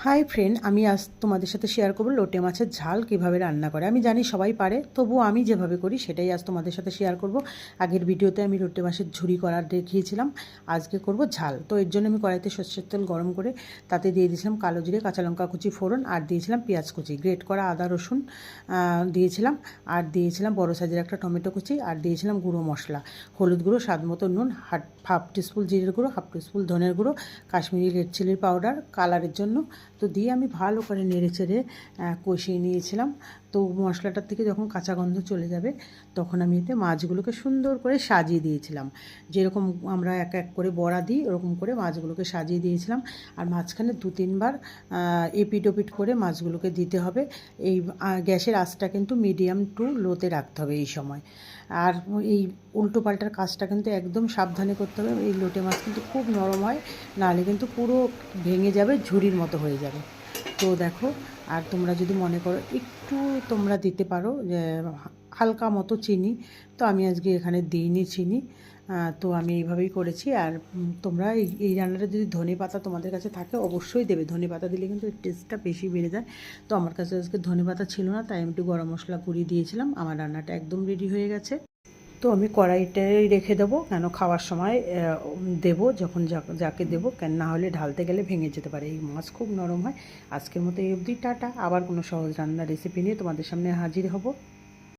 Hi friend, আমি আজ তোমাদের সাথে শেয়ার করবো লোটে মাছের ঝাল কিভাবে রান্না করে। আমি জানি সবাই পারে, তবুও আমি যেভাবে করি সেটাই আজ তোমাদের সাথে শেয়ার করব। আগের ভিডিওতে আমি লোটে মাছের ঝুরি করার দেখিয়েছিলাম, আজকে করব ঝাল। তো এর জন্য আমি কড়াইতে সর্ষের তেল গরম করে তাতে দিয়ে দিয়েছিলাম কালো জিরে, কাঁচা লঙ্কা কুচি ফোড়ন, আর দিয়েছিলাম পেঁয়াজ কুচি, গ্রেট করা আদা রসুন দিয়েছিলাম, আর দিয়েছিলাম বড় সাইজের একটা টমেটো কুচি, আর দিয়েছিলাম গুঁড়ো মশলা, হলুদ গুঁড়ো, স্বাদ মতো নুন, হাফ টিস্পুন জিরের গুঁড়ো, হাফ টিস্পুন ধনের গুঁড়ো, কাশ্মীরি রেড চিলির পাউডার কালারের জন্য। তো দিয়ে আমি ভালো করে নেড়ে চেড়ে কষিয়ে নিয়েছিলাম। তো মশলাটার থেকে যখন কাঁচা গন্ধ চলে যাবে তখন আমি এতে মাছগুলোকে সুন্দর করে সাজিয়ে দিয়েছিলাম। যেরকম আমরা এক এক করে বড়া দিই ওরকম করে মাছগুলোকে সাজিয়ে দিয়েছিলাম। আর মাঝখানে 2-3 বার এপিট ওপিট করে মাছগুলোকে দিতে হবে। এই গ্যাসের আঁচটা কিন্তু মিডিয়াম টু লোতে রাখতে হবে এই সময়। আর এই উল্টো পাল্টার কাজটা কিন্তু একদম সাবধানে করতে হবে। এই লোটে মাছ কিন্তু খুব নরম হয়, নাহলে কিন্তু পুরো ভেঙে যাবে, ঝুরির মতো হয়ে যাবে। তো দেখো, আর তোমরা যদি মনে করো একটু তোমরা দিতে পারো হালকা মতো চিনি, তো আমি আজকে এখানে দিইনি চিনি। তো আমি এইভাবেই করেছি। আর তোমরা এই রান্নাটা যদি ধনে পাতা তোমাদের কাছে থাকে অবশ্যই দেবে, ধনে পাতা দিলে কিন্তু টেস্টটা বেশি বেড়ে যায়। তো আমার কাছে আজকে ধনে পাতা ছিল না, তাই আমি একটু গরম মশলা গুঁড়িয়ে দিয়েছিলাম। আমার রান্নাটা একদম রেডি হয়ে গেছে। তো আমি কড়াইটাই রেখে দেবো, কেন খাওয়ার সময় দেবো, যখন যাকে দেবো, কেন না হলে ঢালতে গেলে ভেঙে যেতে পারে। এই মাছ খুব নরম হয়। আজকের মতো এই অবধি, টাটা। আবার কোনো সহজ রান্নার রেসিপি নিয়ে তোমাদের সামনে হাজির হব।